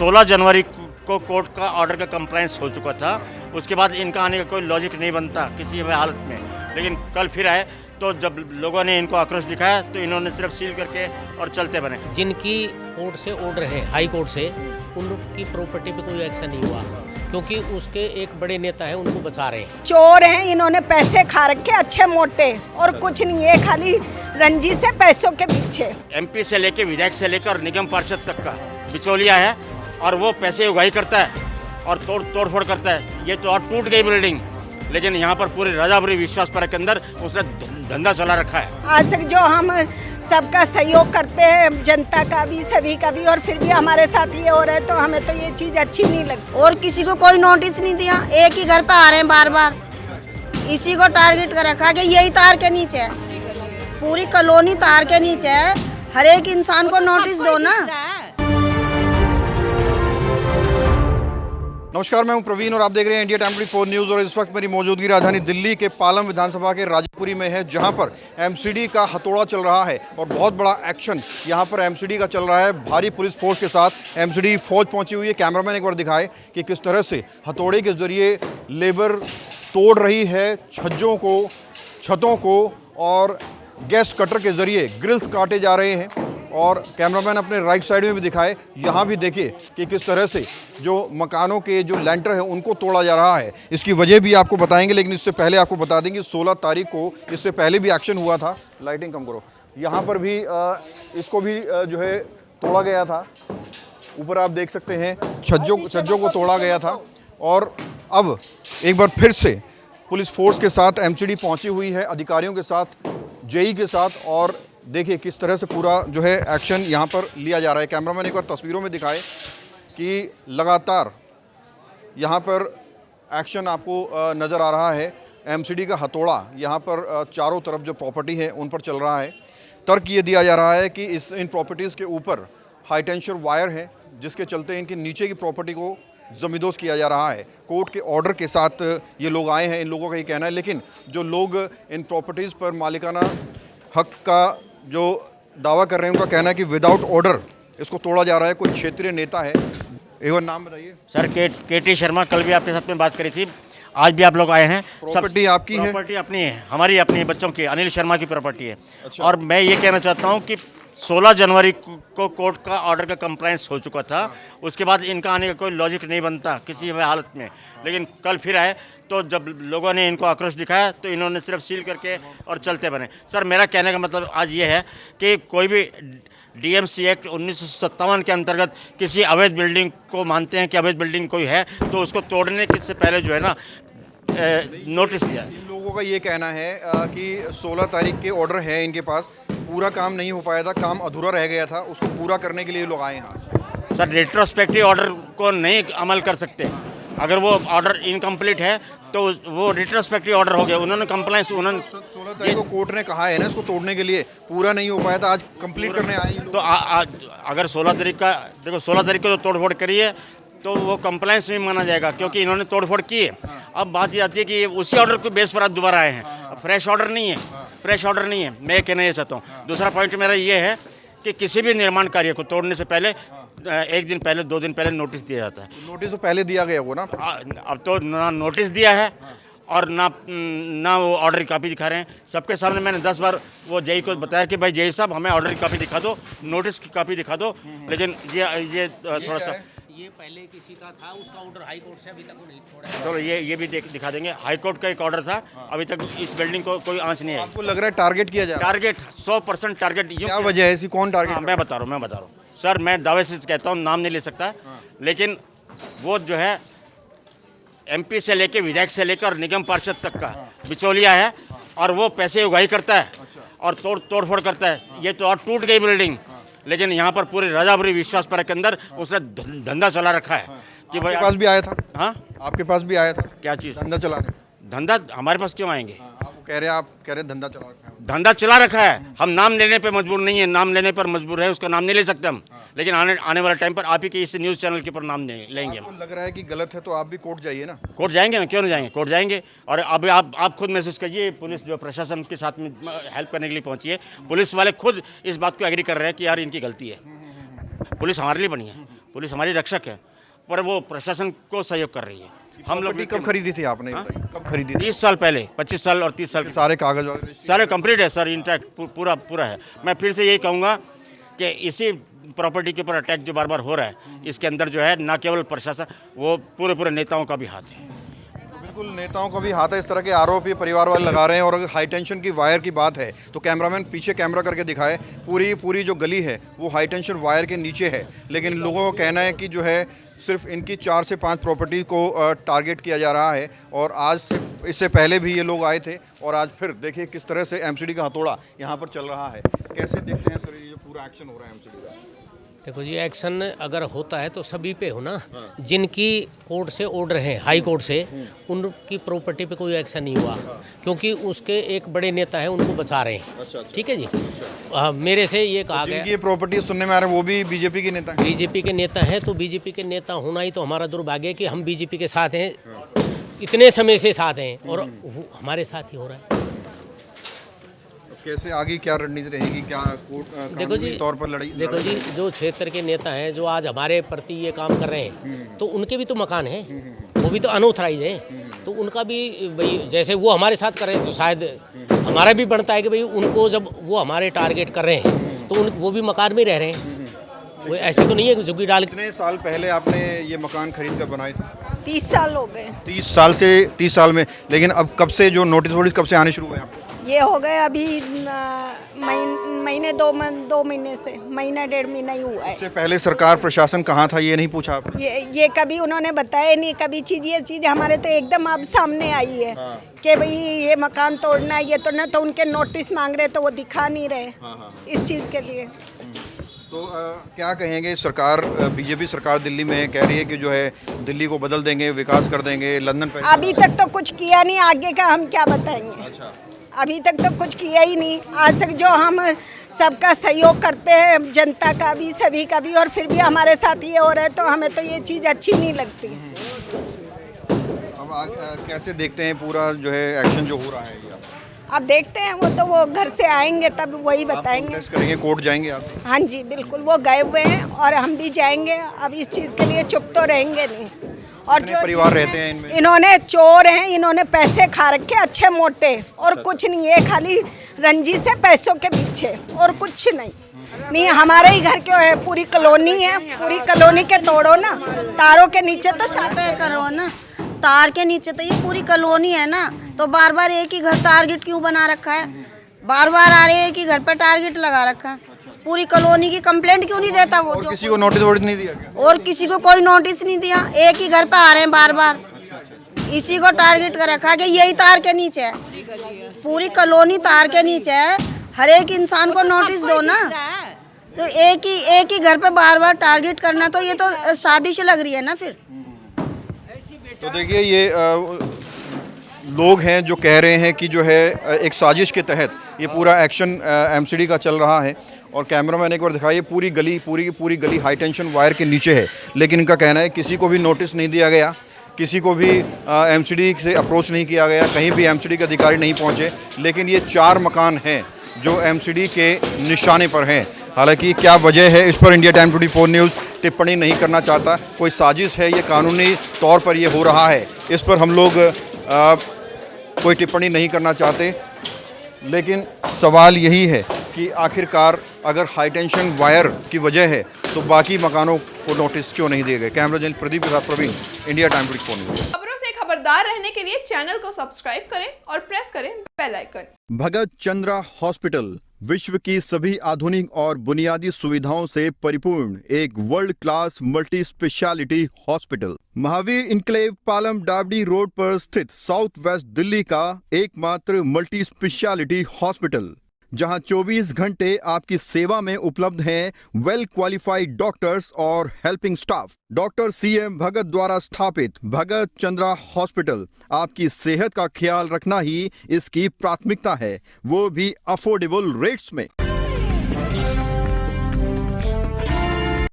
16 जनवरी को कोर्ट का ऑर्डर का कंप्लायंस हो चुका था। उसके बाद इनका आने का कोई लॉजिक नहीं बनता किसी भी हालत में, लेकिन कल फिर आए तो जब लोगों ने इनको आक्रोश दिखाया तो इन्होंने सिर्फ सील करके और चलते बने। जिनकी कोर्ट से ऑर्डर है, हाई कोर्ट से, उनकी प्रॉपर्टी पे कोई एक्शन नहीं हुआ क्योंकि उसके एक बड़े नेता है, उनको बचा रहे हैं। चोर हैं, इन्होंने पैसे खा रखे अच्छे मोटे, और कुछ नहीं है, खाली रंजी से पैसों के पीछे। एमपी से लेके विधायक से लेकर निगम पार्षद तक का बिचौलिया है और वो पैसे उगाही करता है और तोड़फोड़ करता है। ये तो और टूट गई बिल्डिंग, लेकिन यहाँ पर पूरे राजापुरी विश्वास पार्क के अंदर उसने धंधा चला रखा है। आज तक जो हम सबका सहयोग करते हैं, जनता का भी, सभी का भी, और फिर भी हमारे साथ ये हो रहा है तो हमें तो ये चीज़ अच्छी नहीं लगती। और किसी को कोई नोटिस नहीं दिया, एक ही घर पे आ रहे हैं बार बार, इसी को टारगेट कर रखा कि यही तार के नीचे है, पूरी कॉलोनी तार के नीचे है, हर एक इंसान को नोटिस दो ना। नमस्कार, मैं हूं प्रवीण और आप देख रहे हैं इंडिया टाइम 24 न्यूज़। और इस वक्त मेरी मौजूदगी राजधानी दिल्ली के पालम विधानसभा के राजापुरी में है, जहां पर एमसीडी का हथौड़ा चल रहा है और बहुत बड़ा एक्शन यहां पर एमसीडी का चल रहा है। भारी पुलिस फोर्स के साथ एमसीडी फौज पहुंची हुई है। कैमरामैन एक बार दिखाए कि किस तरह से हथौड़े के जरिए लेबर तोड़ रही है छतों को और गैस कटर के जरिए ग्रिल्स काटे जा रहे हैं। और कैमरामैन अपने राइट साइड में भी दिखाए, यहाँ भी देखिए कि किस तरह से जो मकानों के जो लेंटर है उनको तोड़ा जा रहा है। इसकी वजह भी आपको बताएंगे, लेकिन इससे पहले आपको बता देंगे 16 तारीख को इससे पहले भी एक्शन हुआ था। लाइटिंग कम करो। यहाँ पर भी इसको भी जो है तोड़ा गया था। ऊपर आप देख सकते हैं छज्जों को तोड़ा गया था। और अब एक बार फिर से पुलिस फोर्स के साथ एमसीडी पहुँची हुई है, अधिकारियों के साथ, जेई के साथ। और देखिए किस तरह से पूरा जो है एक्शन यहाँ पर लिया जा रहा है। कैमरामैन एक बार तस्वीरों में दिखाए कि लगातार यहाँ पर एक्शन आपको नज़र आ रहा है। एमसीडी का हथौड़ा यहाँ पर चारों तरफ जो प्रॉपर्टी है उन पर चल रहा है। तर्क ये दिया जा रहा है कि इन प्रॉपर्टीज़ के ऊपर हाई टेंशन वायर है, जिसके चलते इनके नीचे की प्रॉपर्टी को जमींदोज किया जा रहा है। कोर्ट के ऑर्डर के साथ ये लोग आए हैं, इन लोगों का ये कहना है। लेकिन जो लोग इन प्रॉपर्टीज़ पर मालिकाना हक का जो दावा कर रहे हैं, उनका कहना है कि विदाउट ऑर्डर इसको तोड़ा जा रहा है। कोई क्षेत्रीय नेता है, एक बार नाम बताइए सर। के.टी. शर्मा, कल भी आपके साथ में बात करी थी, आज भी आप लोग आए हैं। प्रॉपर्टी आपकी है? प्रॉपर्टी अपनी है, हमारी अपनी बच्चों की, अनिल शर्मा की प्रॉपर्टी है। अच्छा। और मैं ये कहना चाहता हूँ कि 16 जनवरी को कोर्ट का ऑर्डर का कंप्लायंस हो चुका था। उसके बाद इनका आने का कोई लॉजिक नहीं बनता किसी भी हालत में, लेकिन कल फिर आए तो जब लोगों ने इनको आक्रोश दिखाया तो इन्होंने सिर्फ सील करके और चलते बने। सर, मेरा कहने का मतलब आज ये है कि कोई भी डीएमसी एक्ट 1957 के अंतर्गत किसी अवैध बिल्डिंग को मानते हैं कि अवैध बिल्डिंग कोई है तो उसको तोड़ने से पहले जो है ना नोटिस दिया। इन लोगों का ये कहना है कि 16 तारीख के ऑर्डर है इनके पास, पूरा काम नहीं हो पाया था, काम अधूरा रह गया था, उसको पूरा करने के लिए लोग आए हैं। सर, रेट्रोस्पेक्टिव ऑर्डर को नहीं अमल कर सकते। अगर वो ऑर्डर इनकम्प्लीट है तो वो रिट्रोस्पेक्टिव ऑर्डर हो गया। उन्होंने कंप्लायंस 16 तारीख को कोर्ट ने कहा है ना इसको तोड़ने के लिए, पूरा नहीं हो पाया था, आज कंप्लीट करने आए हैं। तो अगर 16 तारीख का देखो, 16 तारीख को जो तोड़फोड़ करी है तो वो कंप्लायंस नहीं माना जाएगा क्योंकि इन्होंने तोड़फोड़ की है। अब बात ये आती है कि उसी ऑर्डर के बेस पर आज दोबारा आए हैं। फ्रेश ऑर्डर नहीं है, फ्रेश ऑर्डर नहीं है, मैं कहना ये चाहता हूँ। दूसरा पॉइंट मेरा ये है कि किसी भी निर्माण कार्य को तोड़ने से पहले एक दिन पहले, 2 दिन पहले नोटिस दिया जाता है। नोटिस तो पहले दिया गया होगा ना? अब तो ना नोटिस दिया है और ना वो ऑर्डर की कॉपी दिखा रहे हैं। सबके सामने मैंने 10 बार वो जेई को बताया कि भाई जेई साहब, हमें ऑर्डर की कॉपी दिखा दो, नोटिस की कॉपी दिखा दो। लेकिन ये थोड़ा सा, ये पहले किसी का था, उसका ऑर्डर हाई कोर्ट से अभी तक नहीं छोड़ा। चलो ये भी दिखा देंगे। हाई कोर्ट का एक ऑर्डर था, अभी तक इस बिल्डिंग को कोई आंच नहीं है। आपको लग रहा है टारगेट किया जा रहा है? Target 100% target. क्या वजह है ऐसी? कौन टारगेट? मैं बता रहा हूँ सर, मैं दावे से कहता हूँ, नाम नहीं ले सकता, लेकिन वो जो है एमपी से लेके विधायक से लेकर निगम पार्षद तक का बिचौलिया है और वो पैसे उगाही करता है और तोड़फोड़ करता है। ये तो और टूट गई बिल्डिंग, लेकिन यहाँ पर पूरे राजापुरी विश्वास पार्क के अंदर उसने धंधा चला रखा है कि भाई। आपके पास भी आया था? हाँ, आपके पास भी आया था? क्या चीज़? धंधा चलाने? धंधा हमारे पास क्यों आएंगे? आप कह रहे हैं धंधा चला रखा है। धंधा चला रखा है, हम नाम लेने पे मजबूर नहीं है, नाम लेने पर मजबूर है, उसका नाम नहीं ले सकते हम। लेकिन आने वाले टाइम पर आप ही के इस न्यूज़ चैनल के ऊपर नाम लेंगे हम। लग रहा है कि गलत है तो आप भी कोर्ट जाइए ना। कोर्ट जाएंगे ना, क्यों नहीं जाएंगे? कोर्ट जाएंगे। और अब आप खुद महसूस करिए, पुलिस जो प्रशासन के साथ में हेल्प करने के लिए पहुंची है, पुलिस वाले खुद इस बात को एग्री कर रहे हैं कि यार इनकी गलती है। पुलिस हमारे लिए बनी है, पुलिस हमारी रक्षक है, पर वो प्रशासन को सहयोग कर रही है। हम लोग प्रॉपर्टी कब खरीदी थी आपने? हाँ? बताइए, कब खरीदी थी? 30 साल पहले, 25 साल और 30 साल के सारे कागज वगैरह सारे कंप्लीट है सर, इंटैक्ट पूरा है। मैं फिर से यही कहूँगा कि इसी प्रॉपर्टी के ऊपर अटैक जो बार बार हो रहा है, इसके अंदर जो है ना केवल प्रशासन, वो पूरे नेताओं का भी हाथ है। बिल्कुल नेताओं का भी हाथ है। इस तरह के आरोप ये परिवार वाले लगा रहे हैं। और अगर हाई टेंशन की वायर की बात है तो कैमरामैन पीछे कैमरा करके दिखाए, पूरी जो गली है वो हाई टेंशन वायर के नीचे है। लेकिन लोगों का कहना है कि जो है सिर्फ इनकी 4 से 5 प्रॉपर्टी को टारगेट किया जा रहा है। और आज से इससे पहले भी ये लोग आए थे और आज फिर देखिए किस तरह से एमसीडी का हथौड़ा यहाँ पर चल रहा है। कैसे देखते हैं सर ये जो पूरा एक्शन हो रहा है एमसीडी का? देखो जी, एक्शन अगर होता है तो सभी पे हो ना। जिनकी कोर्ट से ऑर्डर है, हाई कोर्ट से, उनकी प्रॉपर्टी पे कोई एक्शन नहीं हुआ, क्योंकि उसके एक बड़े नेता है, उनको बचा रहे हैं। ठीक है जी। मेरे से ये कहा गया, जिनकी ये प्रॉपर्टी सुनने में आ रहा है वो भी बीजेपी के नेता हैं। बीजेपी के नेता है, तो बीजेपी के नेता होना ही तो हमारा दुर्भाग्य है कि हम बीजेपी के साथ हैं, इतने समय से साथ हैं, और हमारे साथ ही हो रहा है। कैसे आगे क्या रणनीति रहेगी? क्या देखो जी, तौर पर लड़ाई? देखो जी, जो क्षेत्र के नेता हैं जो आज हमारे प्रति ये काम कर रहे हैं, तो उनके भी तो मकान हैं, वो भी तो अनऑथराइज हैं, तो उनका भी भाई जैसे वो हमारे साथ कर रहे हैं, तो शायद हमारा भी बनता है कि भाई उनको जब वो हमारे टारगेट कर रहे हैं तो वो भी मकान में रह रहे हैं। वो ऐसे तो नहीं है कि झुग्गी डाल के। कितने साल पहले आपने ये मकान खरीद कर बनाए थे? 30 साल हो गए। 30 साल में। लेकिन अब कब से जो नोटिस वोटिस कब से आने शुरू हुए आपको? ये हो गए अभी महीने 2 महीने से, महीना 1.5 महीना ही हुआ है। इससे पहले सरकार प्रशासन कहाँ था ये नहीं पूछा आपने? ये कभी उन्होंने बताया नहीं, कभी ये चीज़ हमारे तो एकदम अब सामने आई है कि भाई ये मकान तोड़ना है, ये तोड़ना, तो उनके नोटिस मांग रहे तो वो दिखा नहीं रहे इस चीज़ के लिए। तो क्या कहेंगे? सरकार, बीजेपी सरकार दिल्ली में कह रही है कि जो है दिल्ली को बदल देंगे, विकास कर देंगे, लंदन। अभी तक तो कुछ किया नहीं, आगे का हम क्या बताएंगे। अच्छा। अभी तक तो कुछ किया ही नहीं। आज तक जो हम सबका सहयोग करते हैं, जनता का भी, सभी का भी, और फिर भी हमारे साथ ये हो रहा है, तो हमें तो ये चीज़ अच्छी नहीं लगती। अब कैसे देखते हैं पूरा जो है एक्शन जो हो रहा है? अब देखते हैं, वो घर से आएंगे तब वही बताएंगे। प्रोटेस्ट करेंगे, कोर्ट जाएंगे आप? हाँ जी बिल्कुल, वो गए हुए हैं और हम भी जाएंगे। अब इस चीज़ के लिए चुप तो रहेंगे नहीं। और जो परिवार रहते हैं इनमें? इन्होंने चोर हैं, इन्होंने पैसे खा रखे अच्छे मोटे, और कुछ नहीं है, खाली रंजी से पैसों के पीछे और कुछ नहीं। हमारे ही घर क्यों है, पूरी कॉलोनी है, पूरी कॉलोनी के तोड़ो ना, तारों के नीचे तो पे करो ना, तार के नीचे तो ये पूरी कॉलोनी है ना, तो बार बार एक ही घर टारगेट क्यों बना रखा है? बार बार आ रहे हैं कि घर पर टारगेट लगा रखा है। पूरी कॉलोनी की कंप्लेंट क्यों नहीं देता वो? और किसी को नोटिस वोटिस नहीं दिया क्या? और किसी को कोई नोटिस नहीं दिया, एक ही घर पे आ रहे हैं बार बार, इसी को टारगेट कर रखा है कि यही तार के नीचे है, पूरी कॉलोनी तार के नीचे है, हर एक इंसान को नोटिस दो ना। तो एक ही घर पे बार बार टारगेट करना, तो ये तो साजिश लग रही है ना फिर। तो देखिए ये लोग हैं जो कह रहे हैं कि जो है एक साजिश के तहत ये पूरा एक्शन एमसीडी का चल रहा है। और कैमरामैन एक बार दिखाइए, पूरी गली हाई टेंशन वायर के नीचे है। लेकिन इनका कहना है किसी को भी नोटिस नहीं दिया गया, किसी को भी एमसीडी से अप्रोच नहीं किया गया, कहीं भी एमसीडी के अधिकारी नहीं पहुंचे। लेकिन ये 4 मकान हैं जो एमसीडी के निशाने पर हैं। हालांकि क्या वजह है इस पर इंडिया टाइम 24 न्यूज़ टिप्पणी नहीं करना चाहता। कोई साजिश है, ये कानूनी तौर पर ये हो रहा है, इस पर हम लोग कोई टिप्पणी नहीं करना चाहते। लेकिन सवाल यही है कि आखिरकार अगर हाई टेंशन वायर की वजह है तो बाकी मकानों को नोटिस क्यों नहीं दिए गए? कैमरा जर्नल प्रदीप के साथ प्रवीण, इंडिया टाइम 24 न्यूज़। खबरों से खबरदार रहने के लिए चैनल को सब्सक्राइब करें और प्रेस करें बेल आइकन। भगत चंद्रा हॉस्पिटल विश्व की सभी आधुनिक और बुनियादी सुविधाओं से परिपूर्ण एक world class multi speciality hospital, Mahavir enclave Palam डावडी रोड पर स्थित साउथ वेस्ट दिल्ली का एकमात्र मल्टी स्पेशलिटी हॉस्पिटल, जहां 24 घंटे आपकी सेवा में उपलब्ध हैं वेल क्वालिफाइड डॉक्टर्स और हेल्पिंग स्टाफ। डॉक्टर CM भगत द्वारा स्थापित भगत चंद्रा हॉस्पिटल आपकी सेहत का ख्याल रखना ही इसकी प्राथमिकता है, वो भी अफोर्डेबल रेट्स में।